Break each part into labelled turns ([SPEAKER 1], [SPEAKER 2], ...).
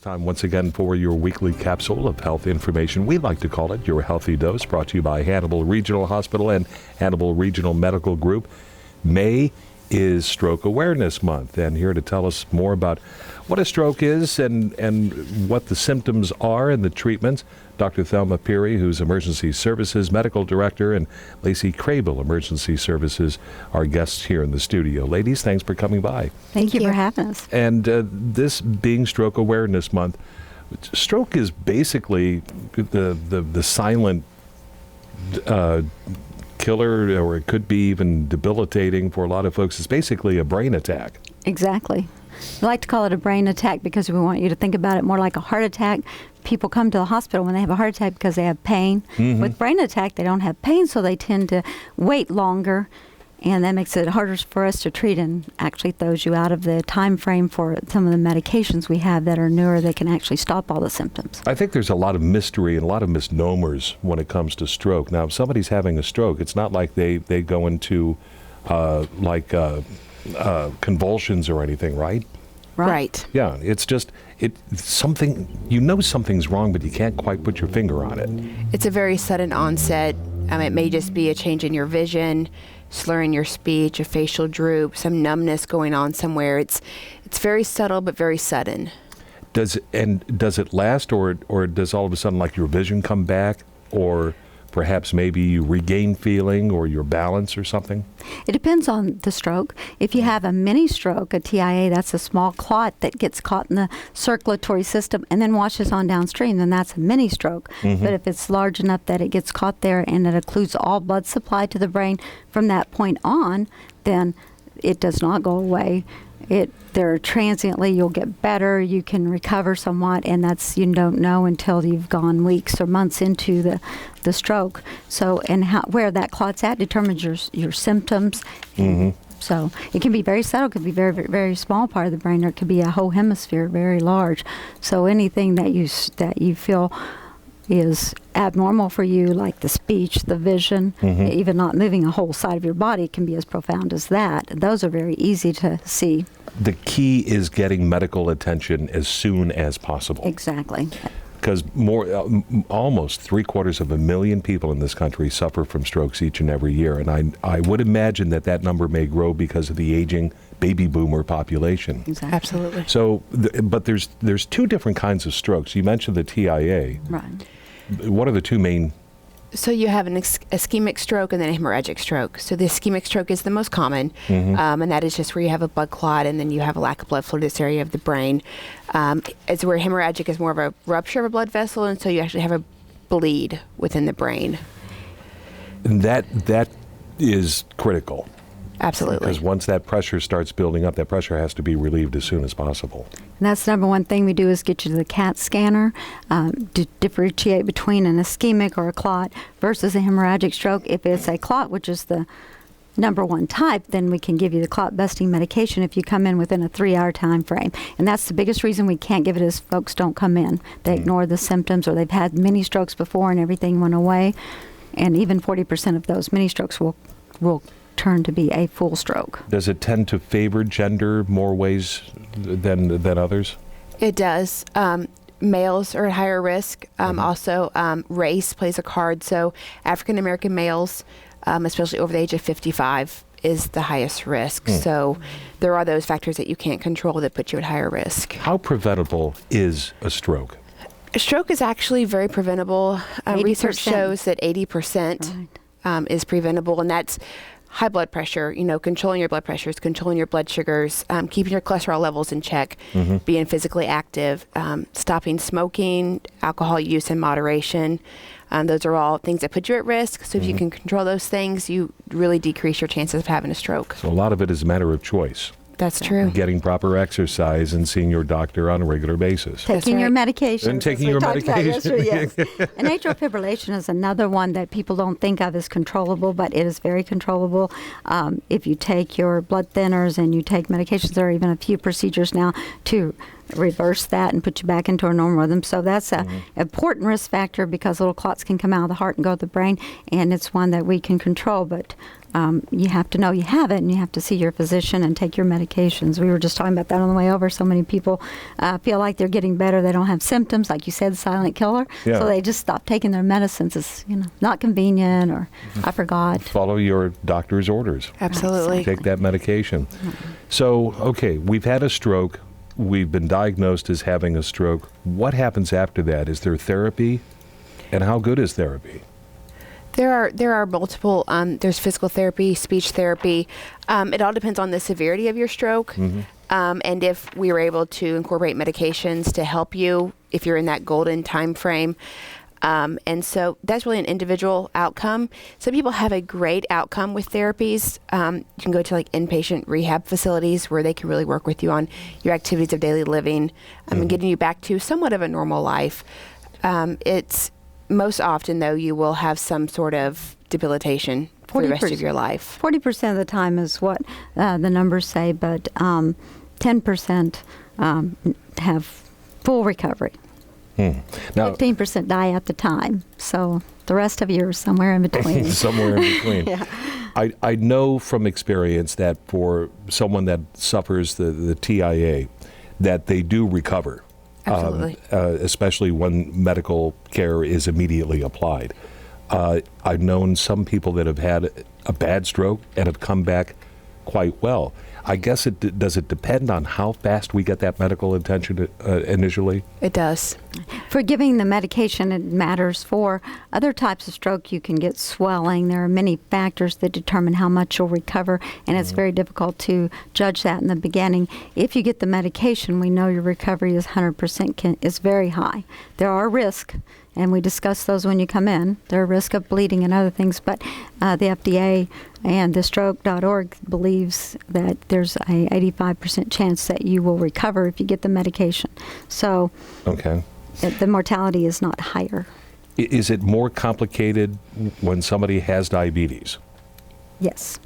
[SPEAKER 1] Time once again for your weekly capsule of health information. We like to call it your Healthy Dose, brought to you by Hannibal Regional Hospital and Hannibal Regional Medical Group. May is Stroke Awareness Month, and here to tell us more about what a stroke is and what the symptoms are and the treatments, Dr. Thelma Peary, who's Emergency Services Medical Director, and Lacey Crable, Emergency Services, our guests here in the studio. Ladies, thanks for coming by.
[SPEAKER 2] Thank you for having us.
[SPEAKER 1] And this being Stroke Awareness Month, stroke is basically the silent killer, or it could be even debilitating for a lot of folks. It's basically a brain attack.
[SPEAKER 2] Exactly. We like to call it a brain attack because we want you to think about it more like a heart attack. People come to the hospital when they have a heart attack because they have pain. Mm-hmm. With brain attack, they don't have pain, so they tend to wait longer, and that makes it harder for us to treat and actually throws you out of the time frame for some of the medications we have that are newer that can actually stop all the symptoms.
[SPEAKER 1] I think there's a lot of mystery and a lot of misnomers when it comes to stroke. Now, if somebody's having a stroke, it's not like they go into convulsions or anything, right?
[SPEAKER 2] Right.
[SPEAKER 1] Yeah, it's just something, something's wrong, but you can't quite put your finger on it.
[SPEAKER 3] It's a very sudden onset. It may just be a change in your vision, slurring your speech, a facial droop, some numbness going on somewhere. It's very subtle but very sudden.
[SPEAKER 1] Does it last, or does all of a sudden like your vision come back, or perhaps maybe you regain feeling or your balance or something?
[SPEAKER 2] It depends on the stroke. If you have a mini stroke, a TIA, that's a small clot that gets caught in the circulatory system and then washes on downstream, then that's a mini stroke. Mm-hmm. But if it's large enough that it gets caught there and it occludes all blood supply to the brain from that point on, then it does not go away. There transiently you'll get better, you can recover somewhat, and that's, you don't know until you've gone weeks or months into the stroke. So, and where that clot's at determines your symptoms. Mm-hmm. So it can be very subtle, it could be very, very, very small part of the brain, or it could be a whole hemisphere, very large. So anything that you feel is abnormal for you, like the speech, the vision, mm-hmm. even not moving a whole side of your body, can be as profound as that. Those are very easy to see.
[SPEAKER 1] The key is getting medical attention as soon as possible.
[SPEAKER 2] Exactly.
[SPEAKER 1] Because almost 750,000 people in this country suffer from strokes each and every year, and I would imagine that number may grow because of the aging baby boomer population.
[SPEAKER 2] Exactly.
[SPEAKER 3] Absolutely.
[SPEAKER 1] So, but there's two different kinds of strokes. You mentioned the TIA.
[SPEAKER 2] Right.
[SPEAKER 1] What are the two main?
[SPEAKER 3] So you have an ischemic stroke and then a hemorrhagic stroke. So the ischemic stroke is the most common, mm-hmm.
[SPEAKER 1] Mm-hmm.
[SPEAKER 3] And that is just where you have a blood clot and then you have a lack of blood flow to this area of the brain. It's where hemorrhagic is more of a rupture of a blood vessel, and so you actually have a bleed within the brain.
[SPEAKER 1] And that is critical.
[SPEAKER 3] Absolutely.
[SPEAKER 1] Because once that pressure starts building up, that pressure has to be relieved as soon as possible.
[SPEAKER 2] And that's the number one thing we do, is get you to the CAT scanner to differentiate between an ischemic or a clot versus a hemorrhagic stroke. If it's a clot, which is the number one type, then we can give you the clot busting medication if you come in within a 3-hour time frame. And that's the biggest reason we can't give it, is folks don't come in. They ignore the symptoms, or they've had mini strokes before and everything went away. And even 40% of those mini strokes will turn to be a full stroke.
[SPEAKER 1] Does it tend to favor gender more ways than others?
[SPEAKER 3] It does. Males are at higher risk.
[SPEAKER 1] Mm-hmm.
[SPEAKER 3] Also, race plays a card. So African American males, especially over the age of 55, is the highest risk. So there are those factors that you can't control that put you at higher risk.
[SPEAKER 1] How preventable is a stroke?
[SPEAKER 3] A stroke is actually very preventable. Research shows that 80% is preventable, and that's high blood pressure, controlling your blood pressures, controlling your blood sugars, keeping your cholesterol levels in check, mm-hmm. being physically active, stopping smoking, alcohol use in moderation. Those are all things that put you at risk. So if you can control those things, you really decrease your chances of having a stroke.
[SPEAKER 1] So a lot of it is a matter of choice.
[SPEAKER 3] That's true.
[SPEAKER 1] Getting proper exercise and seeing your doctor on a regular basis.
[SPEAKER 2] Taking your medication.
[SPEAKER 1] And taking your medication.
[SPEAKER 2] Yes. And atrial fibrillation is another one that people don't think of as controllable, but it is very controllable. If you take your blood thinners and you take medications, there are even a few procedures now to reverse that and put you back into a normal rhythm. So that's an important risk factor because little clots can come out of the heart and go to the brain, and it's one that we can control. But you have to know you have it, and you have to see your physician and take your medications. We were just talking about that on the way over. So many people feel like they're getting better. They don't have symptoms, like you said, silent killer.
[SPEAKER 1] Yeah.
[SPEAKER 2] So they just stop taking their medicines. It's not convenient, or I forgot.
[SPEAKER 1] Follow your doctor's orders.
[SPEAKER 3] Absolutely.
[SPEAKER 1] Take that medication. So, okay, we've had a stroke. We've been diagnosed as having a stroke. What happens after that? Is there therapy? And how good is therapy?
[SPEAKER 3] There are multiple. There's physical therapy, speech therapy. It all depends on the severity of your stroke, and if we were able to incorporate medications to help you if you're in that golden time frame. And so that's really an individual outcome. Some people have a great outcome with therapies. You can go to like inpatient rehab facilities where they can really work with you on your activities of daily living and getting you back to somewhat of a normal life. It's most often, though, you will have some sort of debilitation for the rest of your life.
[SPEAKER 2] 40% of the time is what the numbers say, but 10% have full recovery. Now, 15% die at the time, so the rest of you are somewhere in between.
[SPEAKER 1] Somewhere in between.
[SPEAKER 2] Yeah.
[SPEAKER 1] I know from experience that for someone that suffers the TIA, that they do recover.
[SPEAKER 3] Absolutely.
[SPEAKER 1] Especially when medical care is immediately applied. I've known some people that have had a bad stroke and have come back quite well. I guess does it depend on how fast we get that medical attention initially?
[SPEAKER 3] It does.
[SPEAKER 2] For giving the medication, it matters. For other types of stroke, you can get swelling. There are many factors that determine how much you'll recover, and it's very difficult to judge that in the beginning. If you get the medication, we know your recovery is 100% is very high. There are risks, and we discuss those when you come in. There are risks of bleeding and other things, but the FDA and the stroke.org believes that there's a 85% chance that you will recover if you get the medication. So
[SPEAKER 1] okay.
[SPEAKER 2] The mortality is not higher.
[SPEAKER 1] Is it more complicated when somebody has diabetes?
[SPEAKER 2] Yes.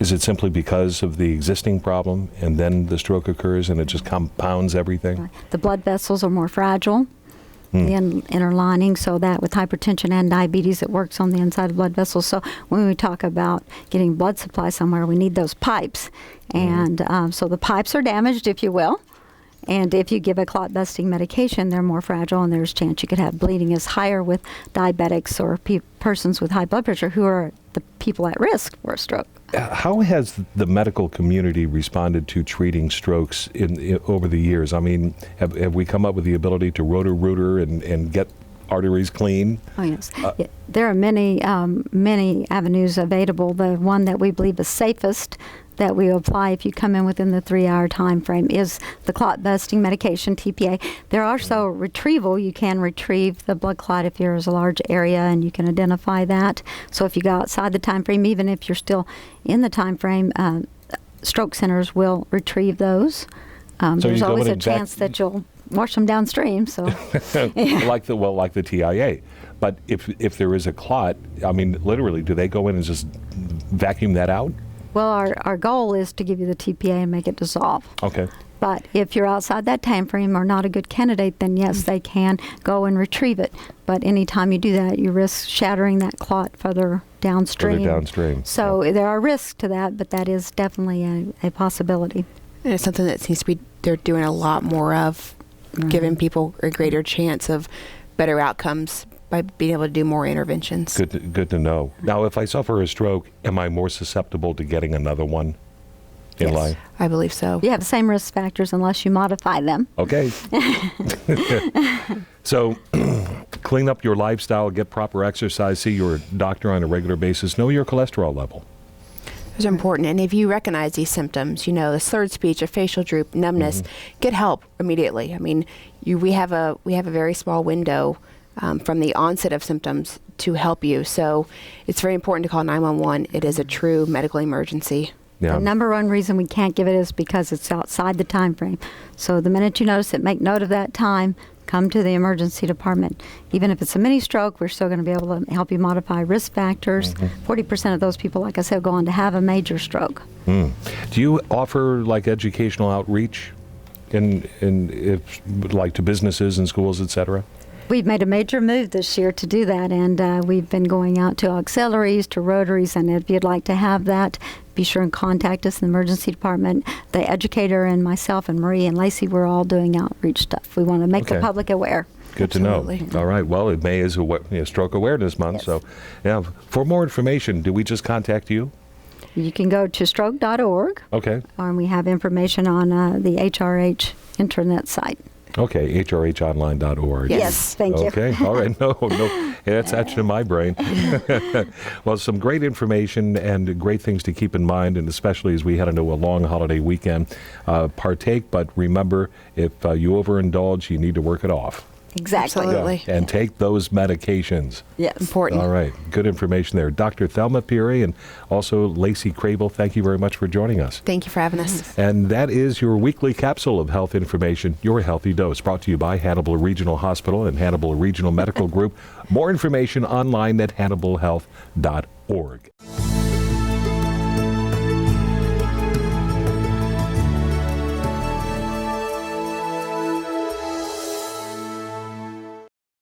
[SPEAKER 1] Is it simply because of the existing problem and then the stroke occurs and it just compounds everything?
[SPEAKER 2] Right. The blood vessels are more fragile, the inner lining, so that with hypertension and diabetes, it works on the inside of blood vessels. So when we talk about getting blood supply somewhere, we need those pipes. And so the pipes are damaged, if you will. And if you give a clot-busting medication, they're more fragile, and there's a chance you could have bleeding. Is higher with diabetics or persons with high blood pressure, who are the people at risk for a stroke.
[SPEAKER 1] How has the medical community responded to treating strokes over the years? I mean, have we come up with the ability to rotor-rooter and get arteries clean?
[SPEAKER 2] Oh, yes. There are many avenues available. The one that we believe is safest that we apply if you come in within the 3-hour time frame is the clot-busting medication, TPA. There are also retrieval. You can retrieve the blood clot if there's a large area, and you can identify that. So if you go outside the time frame, even if you're still in the time frame, stroke centers will retrieve those.
[SPEAKER 1] So
[SPEAKER 2] there's always a chance that you'll wash them downstream. So
[SPEAKER 1] like the TIA. But if there is a clot, I mean, literally, do they go in and just vacuum that out?
[SPEAKER 2] Well, our goal is to give you the TPA and make it dissolve.
[SPEAKER 1] Okay.
[SPEAKER 2] But if you're outside that time frame or not a good candidate, then yes, they can go and retrieve it. But anytime you do that, you risk shattering that clot further downstream. So there are risks to that, but that is definitely a possibility.
[SPEAKER 3] And it's something that seems to be they're doing a lot more of, giving people a greater chance of better outcomes by being able to do more interventions.
[SPEAKER 1] Good to know. Now, if I suffer a stroke, am I more susceptible to getting another one in life?
[SPEAKER 3] I believe so.
[SPEAKER 2] You have the same risk factors unless you modify them.
[SPEAKER 1] Okay. So clean up your lifestyle, get proper exercise, see your doctor on a regular basis, know your cholesterol level.
[SPEAKER 3] Those are important. And if you recognize these symptoms, the slurred speech, a facial droop, numbness, get help immediately. I mean, we have a very small window from the onset of symptoms to help you. So it's very important to call 911. It is a true medical emergency.
[SPEAKER 1] Yeah.
[SPEAKER 2] The number one reason we can't give it is because it's outside the time frame. So the minute you notice it, make note of that time, come to the emergency department. Even if it's a mini stroke, we're still going to be able to help you modify risk factors. 40% of those people, like I said, go on to have a major stroke.
[SPEAKER 1] Do you offer like educational outreach in if like to businesses and schools, etc.?
[SPEAKER 2] We've made a major move this year to do that, and we've been going out to auxiliaries, to rotaries, and if you'd like to have that, be sure and contact us in the emergency department. The educator and myself and Marie and Lacey, we're all doing outreach stuff. We want to make the public aware.
[SPEAKER 1] Good
[SPEAKER 3] Absolutely.
[SPEAKER 1] to know. All right. Well, May is Stroke Awareness Month, so yeah. For more information, do we just contact you?
[SPEAKER 2] You can go to stroke.org.
[SPEAKER 1] Okay.
[SPEAKER 2] And we have information on the HRH internet site.
[SPEAKER 1] Okay, hrhonline.org.
[SPEAKER 2] Yes, thank you.
[SPEAKER 1] Okay, all right. No, that's etched in my brain. Well, some great information and great things to keep in mind, and especially as we head into a long holiday weekend. Partake, but remember, if you overindulge, you need to work it off.
[SPEAKER 2] Exactly.
[SPEAKER 3] Absolutely.
[SPEAKER 1] Yeah, and take those medications.
[SPEAKER 2] Yes.
[SPEAKER 3] Important.
[SPEAKER 1] All right, good information there. Dr. Thelma Peary and also Lacey Crable, thank you very much for joining us.
[SPEAKER 3] Thank you for having us.
[SPEAKER 1] And that is your weekly capsule of health information, Your Healthy Dose, brought to you by Hannibal Regional Hospital and Hannibal Regional Medical Group. More information online at hannibalhealth.org.